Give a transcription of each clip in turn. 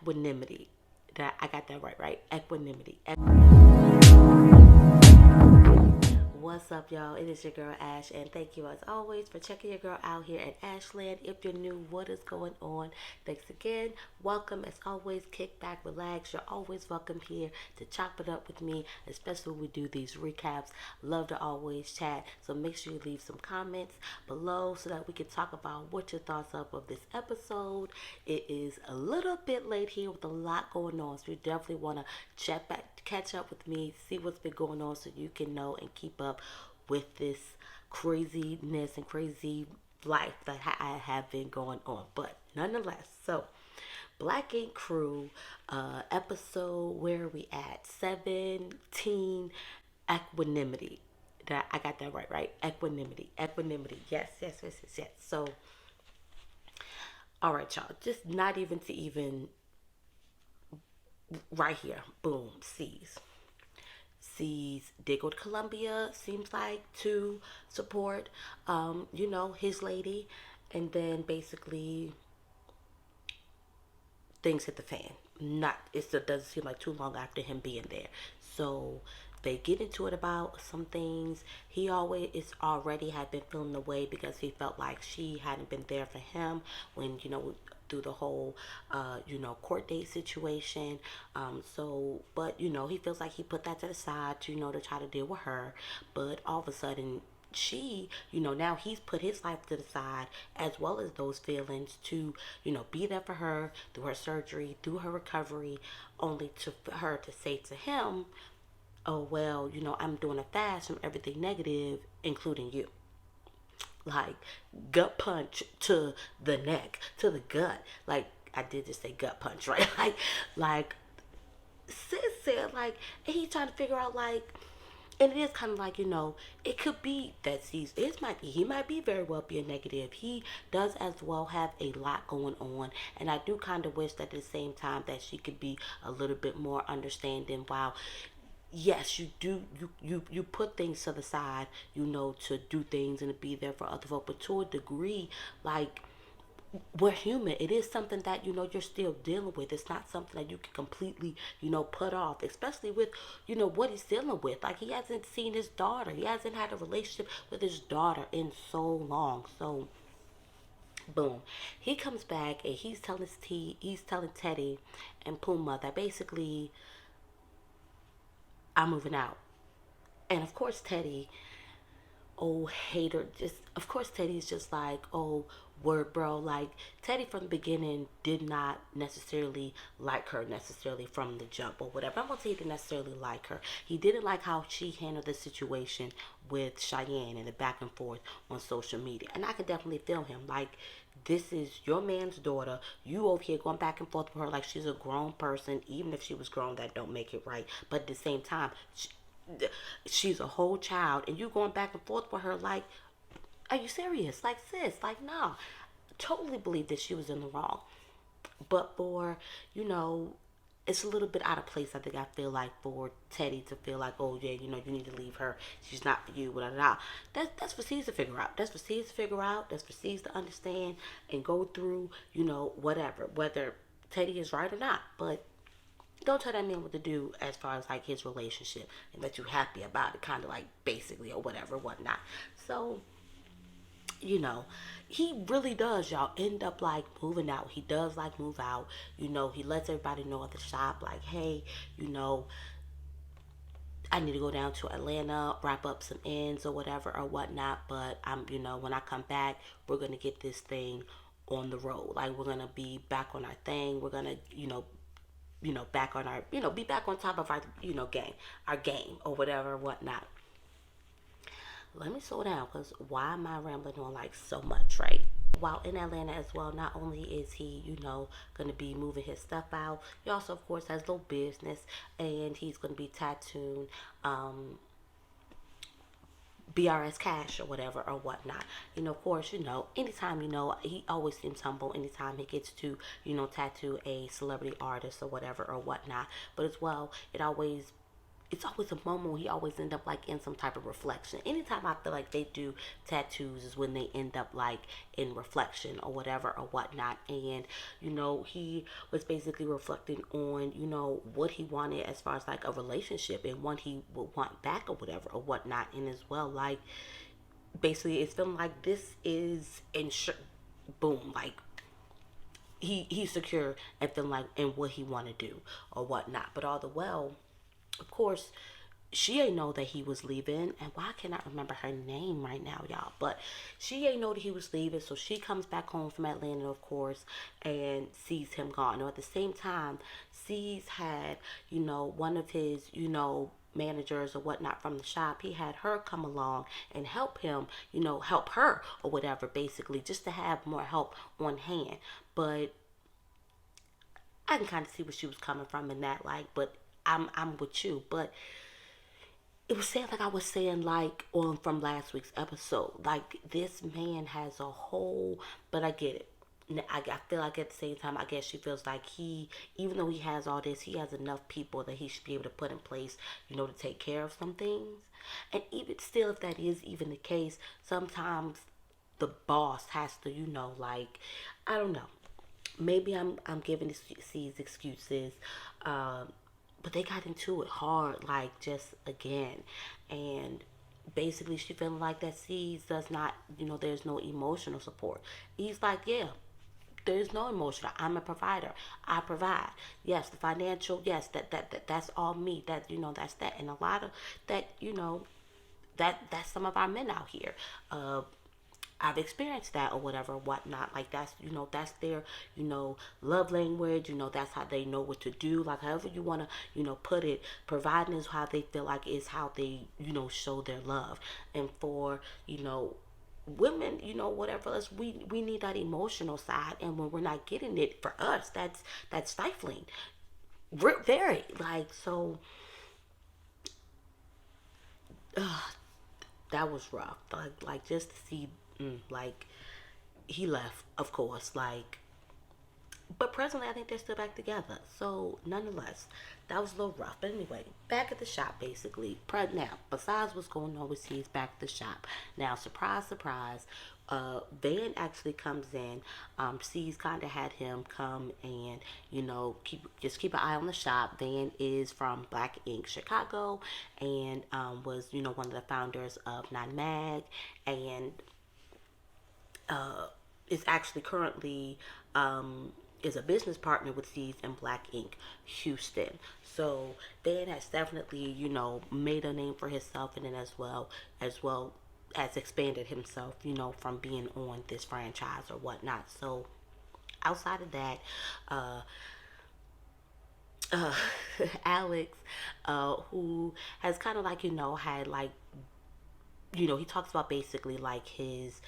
Equanimity. That I got that right? Equanimity. What's up, y'all? It is your girl Ash, and thank you as always for checking your girl out here at Ashland. If you're new, what is going on? Thanks again. Welcome, as always. Kick back, relax. You're always welcome here to chop it up with me, especially when we do these recaps. Love to always chat, so make sure you leave some comments below so that we can talk about what your thoughts are of this episode. It is a little bit late here with a lot going on, so you definitely want to chat back, catch up with me, see what's been going on, so you can know and keep up with this craziness and crazy life that I have been going on. But nonetheless, so Black Ink Crew, episode, where are we at? 17, Equanimity. That I got that right? Equanimity. Yes. So, all right, y'all. Just not even to even right here. Boom. Sees did go to Columbia, seems like, to support his lady, and then basically things hit the fan. Not It doesn't seem like too long after him being there. So they get into it about some things. He always is already had been feeling the way because he felt like she hadn't been there for him when through the whole court date situation. But he feels like he put that to the side to try to deal with her. But all of a sudden she, now he's put his life to the side as well as those feelings to, be there for her through her surgery, through her recovery, only for her to say to him, oh, well, I'm doing a fast from everything negative, including you. Like, gut punch to the neck, to the gut. Like, I did just say gut punch, right? like, sis said, like, and he's trying to figure out, like, and it is kind of like, it could be that he might be very well being negative. He does as well have a lot going on, and I do kind of wish that at the same time that she could be a little bit more understanding. While yes, you do, you put things to the side, to do things and to be there for other folk, but to a degree, like, we're human. It is something that you're still dealing with. It's not something that you can completely put off, especially with what he's dealing with. Like, he hasn't seen his daughter. He hasn't had a relationship with his daughter in so long. So boom, he comes back and he's telling Teddy and Puma that basically, I'm moving out. And of course Teddy, oh, hater, just of course Teddy's just like, oh, word, bro. Like, Teddy from the beginning did not necessarily like her necessarily from the jump or whatever. I won't say he didn't necessarily like her. He didn't like how she handled the situation with Cheyenne and the back and forth on social media, and I could definitely feel him. Like, this is your man's daughter. You over here going back and forth with her like she's a grown person. Even if she was grown, that don't make it right. But at the same time, she's a whole child, and you going back and forth with her like, are you serious? Like, sis, like, no. Totally believe that she was in the wrong. But for, it's a little bit out of place, I think, I feel like, for Teddy to feel like, oh, yeah, you need to leave her. She's not for you, blah, blah, blah. That's for C's to figure out. That's for C's to figure out. That's for C's to understand and go through, whatever. Whether Teddy is right or not. But don't tell that man what to do as far as, like, his relationship and that you're happy about it, kind of like, basically, or whatever, whatnot. So, he really does, y'all, end up, like, moving out. He does, like, move out. He lets everybody know at the shop, like, hey, I need to go down to Atlanta, wrap up some ends or whatever or whatnot. But when I come back, we're going to get this thing on the road. Like, we're going to be back on our thing. We're going to, back on our, be back on top of our, our game or whatever, whatnot. Let me slow down, because why am I rambling on like so much, right? While in Atlanta as well, not only is he, going to be moving his stuff out, he also, of course, has a little business, and he's going to be tattooing, BRS cash or whatever or whatnot. Of course, anytime, he always seems humble anytime he gets to, tattoo a celebrity artist or whatever or whatnot. But as well, it always it's always a moment where he always end up like in some type of reflection. Anytime I feel like they do tattoos is when they end up like in reflection or whatever or whatnot. And he was basically reflecting on what he wanted as far as like a relationship and what he would want back or whatever or whatnot. And as well, like basically it's feeling like this is boom, like he's secure and feeling like in what he want to do or whatnot. But all the while, of course, she ain't know that he was leaving, and why can't I remember her name right now, y'all? But she ain't know that he was leaving, so she comes back home from Atlanta, of course, and sees him gone. Now, at the same time, sees had one of his managers or whatnot from the shop. He had her come along and help him, help her or whatever, basically, just to have more help on hand. But I can kind of see where she was coming from in that, like, but I'm with you, but it was saying like I was saying like on from last week's episode, like this man has a whole, but I get it. I feel like at the same time, I guess she feels like even though he has all this, he has enough people that he should be able to put in place, to take care of some things. And even still, if that is even the case, sometimes the boss has to, like, I don't know. Maybe I'm giving these excuses, um, but they got into it hard, like just again, and basically she feeling like that C's does not, there's no emotional support. He's like, yeah, there's no emotional. I'm a provider. I provide. Yes, the financial. Yes, that's all me. That that's that, and a lot of that, that's some of our men out here. I've experienced that or whatever, whatnot. Like that's their, love language. That's how they know what to do. Like however you wanna, put it. Providing is how they feel like is how they, show their love. And for, women, whatever else, we need that emotional side. And when we're not getting it for us, that's stifling. We're very like so. That was rough. Like just to see, like he left, of course. Like, but presently, I think they're still back together. So, nonetheless, that was a little rough. But anyway, back at the shop, basically. Now, besides what's going on with C's back at the shop. Now, surprise, surprise, Van actually comes in. C's kind of had him come and, keep an eye on the shop. Van is from Black Ink Chicago and was, one of the founders of Nine Mag and is actually currently is a business partner with Seeds and Black Ink Houston. So Dan has definitely, made a name for himself and then as well as expanded himself, from being on this franchise or whatnot. So outside of that, uh, uh, Alex, who has kind of like, had like he talks about basically like his,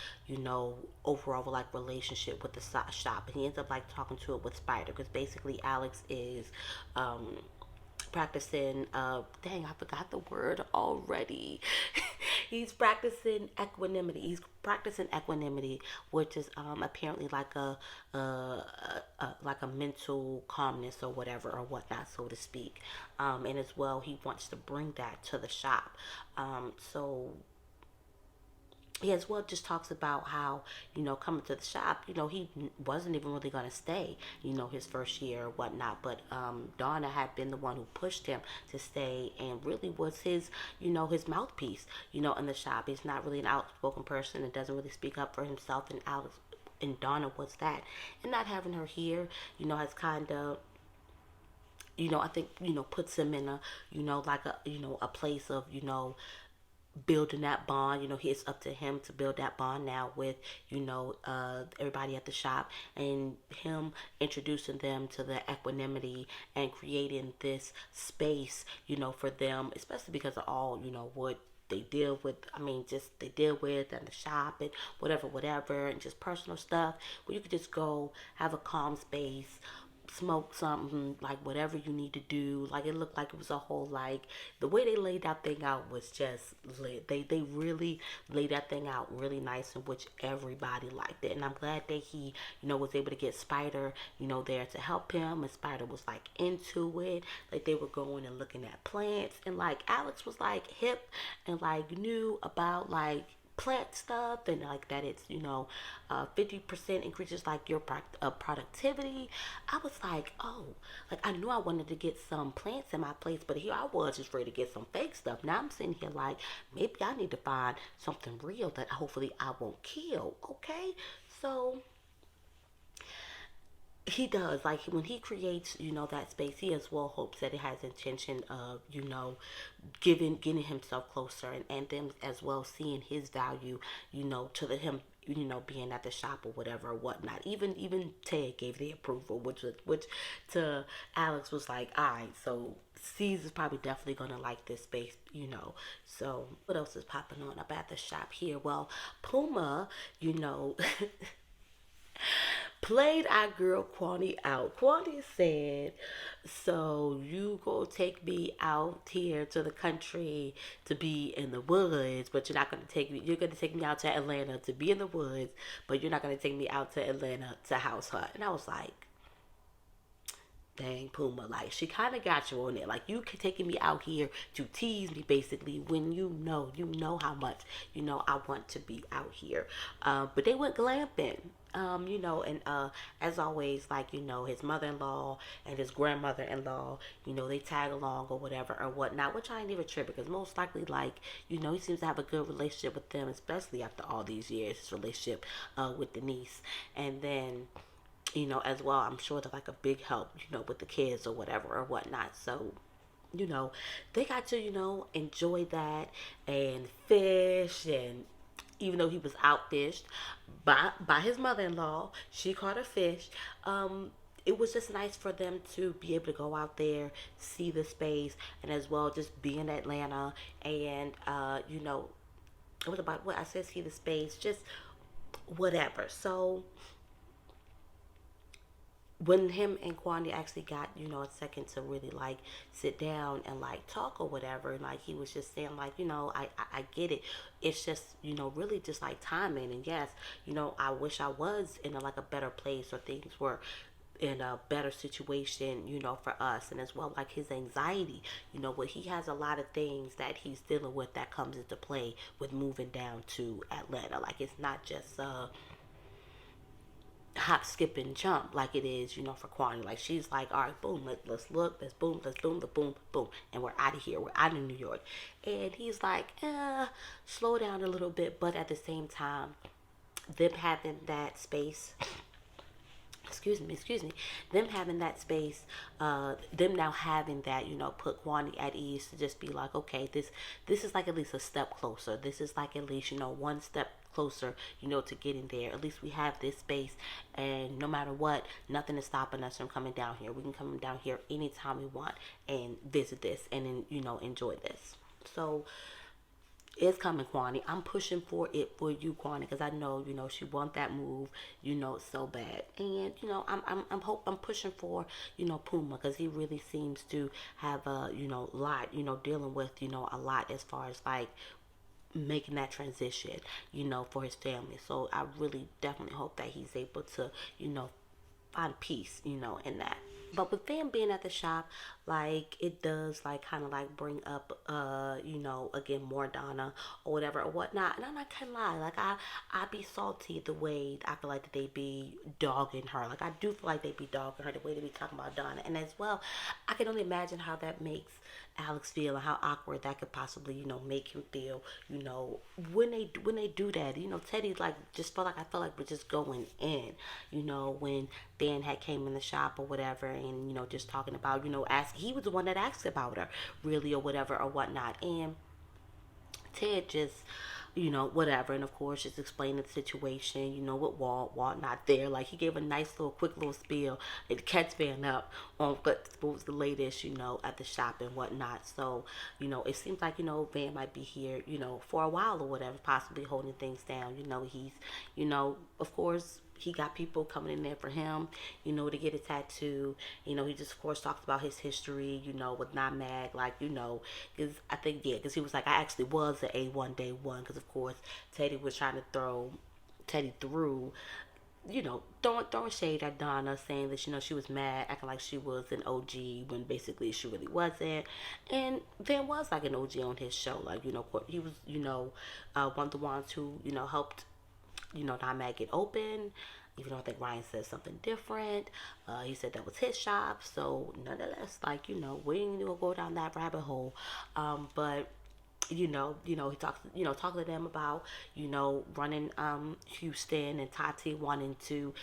overall like relationship with the shop, and he ends up like talking to it with Spider because basically Alex is practicing. Dang, I forgot the word already. He's practicing equanimity. He's practicing equanimity, which is apparently like a mental calmness or whatever or whatnot, so to speak. And as well, he wants to bring that to the shop. So he as well just talks about how coming to the shop, he wasn't even really going to stay, his first year or whatnot, but Donna had been the one who pushed him to stay and really was his his mouthpiece, in the shop. He's not really an outspoken person and doesn't really speak up for himself, and Alex and Donna was that. And not having her here, has kind of, I think, puts him in a, like a, a place of, building that bond. It's up to him to build that bond now with, everybody at the shop, and him introducing them to the equanimity and creating this space, for them, especially because of all, what they deal with. I mean, just they deal with and the shop and whatever, and just personal stuff where you could just go have a calm space, smoke something, like whatever you need to do. Like it looked like it was a whole, like the way they laid that thing out was just lit. They really laid that thing out really nice, in which everybody liked it. And I'm glad that he, was able to get Spider, there to help him. And Spider was like into it. Like they were going and looking at plants, and like Alex was like hip and like knew about like plant stuff, and like that it's 50% increases like your productivity. I was like, oh, like I knew I wanted to get some plants in my place, but here I was just ready to get some fake stuff. Now I'm sitting here like, maybe I need to find something real that hopefully I won't kill. Okay, so he does, like when he creates that space, he as well hopes that it has intention of getting himself closer, and them as well seeing his value, to the him, being at the shop or whatever or whatnot. Even Ted gave the approval, which to Alex was like, all right, so C's is probably definitely gonna like this space, so what else is popping on up at the shop here? Well, Puma, you know played our girl Kwani out. Kwani said, "So you gonna take me out here to the country to be in the woods, but you're not gonna take me. You're gonna take me out to Atlanta to be in the woods, but you're not gonna take me out to Atlanta to house hunt." And I was like, dang, Puma, like she kind of got you on it. Like you taking me out here to tease me, basically, when you know how much I want to be out here. But they went glamping. And as always, like his mother-in-law and his grandmother-in-law, they tag along or whatever or whatnot, which I ain't even tripping because most likely, like he seems to have a good relationship with them, especially after all these years. His relationship with Denise, and then as well, I'm sure they're like a big help, with the kids or whatever or whatnot. So, you know, they got to, enjoy that and fish. And even though he was outfished by his mother-in-law, she caught a fish. It was just nice for them to be able to go out there, see the space, and as well just be in Atlanta. And, it was about what I said, see the space, just whatever. So, when him and Kwani actually got, a second to really like sit down and like talk or whatever, and like he was just saying like, I get it. It's just, really just like timing. And yes, I wish I was in like a better place, or things were in a better situation, for us. And as well, like his anxiety, what he has a lot of things that he's dealing with that comes into play with moving down to Atlanta. Like it's not just hop, skip, and jump like it is, for Kwani. Like she's like, all right, boom, let's look, let's boom, the boom, boom, and we're out of here. We're out of New York. And he's like, slow down a little bit, but at the same time, them having that space, excuse me, them having that space, them now having that, put Kwani at ease to just be like, okay, this is like at least a step closer. This is like at least, one step closer, to getting there. At least we have this space, and no matter what, nothing is stopping us from coming down here. We can come down here anytime we want and visit this and then, enjoy this. So it's coming, Kwani. I'm pushing for it for you, Kwani, because I know, she want that move, so bad. And I'm pushing for, Puma, because he really seems to have a, lot, dealing with, a lot as far as like making that transition, for his family. So I really definitely hope that he's able to, find peace, in that. But with them being at the shop, like it does like kind of like bring up again, more Donna or whatever or whatnot. And I'm not gonna lie, like I be salty the way I feel like that they be dogging her. Like I do feel like they be dogging her the way they be talking about Donna. And as well, I can only imagine how that makes Alex feel and how awkward that could possibly, make him feel, when they do that. Teddy like just felt like we're just going in, when Dan had came in the shop or whatever, and just talking about, he was the one that asked about her really or whatever or whatnot. And Ted just, whatever. And of course, just explaining the situation, with Walt not there. Like, he gave a nice little, quick little spiel and catch Van up on what was the latest, at the shop and whatnot. So, it seems like, Van might be here, for a while or whatever, possibly holding things down. He's, of course, he got people coming in there for him, to get a tattoo. He just of course talks about his history, with not mad, like, because I think, yeah, because he was like, I actually was an A1 day one, because of course Teddy was trying to throw Teddy through, throwing shade at Donna, saying that she was mad, acting like she was an OG when basically she really wasn't. And Van was like an OG on his show, like he was one of the ones who helped Don Matt get open. Even though I think Ryan said something different, he said that was his shop. So nonetheless, like we ain't gonna go down that rabbit hole. But he talks, talking to them about, running Houston, and Tati wanting to,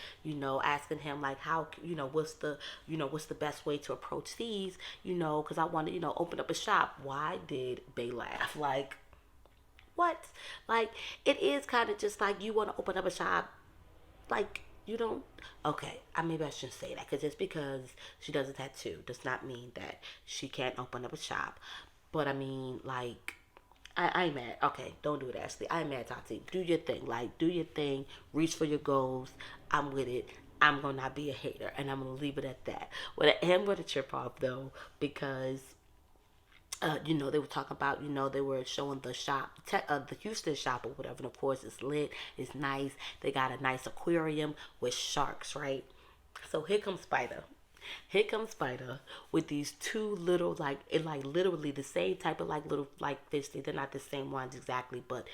asking him like how, what's the best way to approach these, because I want to, open up a shop. Why did they laugh? Like, what? Like, it is kind of just like you want to open up a shop, like you don't. Okay, maybe I shouldn't say that, because just because she does a tattoo does not mean that she can't open up a shop. But I mean, like, I ain't mad. Okay, don't do it, Ashley. I ain't mad, Tati. Do your thing. Like, do your thing. Reach for your goals. I'm with it. I'm gonna not be a hater, and I'm gonna leave it at that. What I am gonna trip off though, because they were talking about, they were showing the shop, the Houston shop or whatever. And of course, it's lit, it's nice. They got a nice aquarium with sharks, right? So here comes Spider. Here comes Spider with these two little, like, like literally the same type of like little like fish. They're not the same ones exactly, but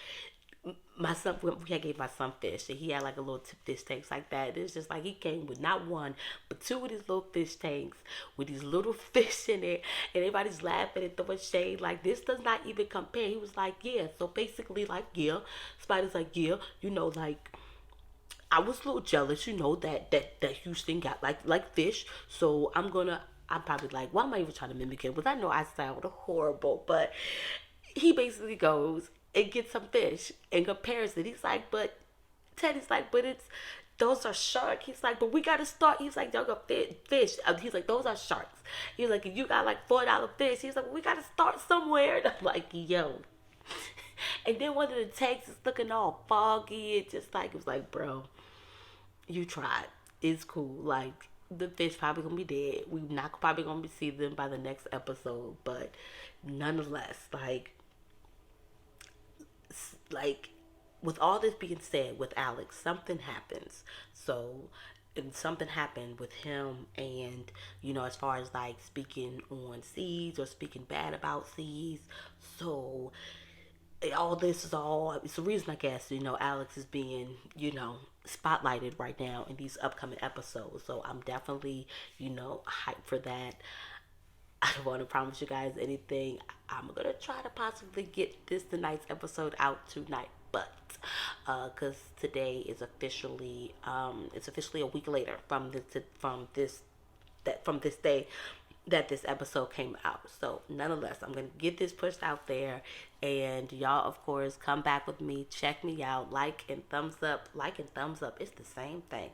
my son, we had gave my son fish, and he had like a little fish tanks like that. It's just like he came with not one but two of these little fish tanks with these little fish in it, and everybody's laughing and throwing shade like this does not even compare. He was like, yeah, so basically, like, yeah, Spider's like, yeah, like, I was a little jealous, that Houston got like fish, so I'm probably like, why am I even trying to mimic him? Because I know I sound horrible, but he basically goes and gets some fish and compares it. He's like, but Teddy's like, but it's those are sharks. He's like, but we gotta start. He's like, y'all got fish. He's like, those are sharks. He's like, if you got like $4 fish, he's like, well, we gotta start somewhere. And I'm like, yo. And then one of the tanks is looking all foggy. It was like, bro, you tried. It's cool. Like, the fish probably gonna be dead. We not probably gonna be see them by the next episode, but nonetheless, like with all this being said, with Alex, something happens. So, and something happened with him, and as far as like speaking on C's or speaking bad about C's. So all this is all, it's the reason, I guess, Alex is being, spotlighted right now in these upcoming episodes. So I'm definitely, hyped for that. I don't want to promise you guys anything. I'm gonna try to possibly get this tonight's episode out tonight, but because today is officially it's officially a week later from this day that this episode came out. So nonetheless, I'm gonna get this pushed out there, and y'all of course come back with me, check me out, like and thumbs up. Like and thumbs up, it's the same thing.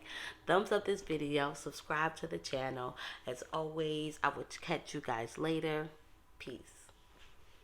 Thumbs up this video, subscribe to the channel. As always, I will catch you guys later. Peace.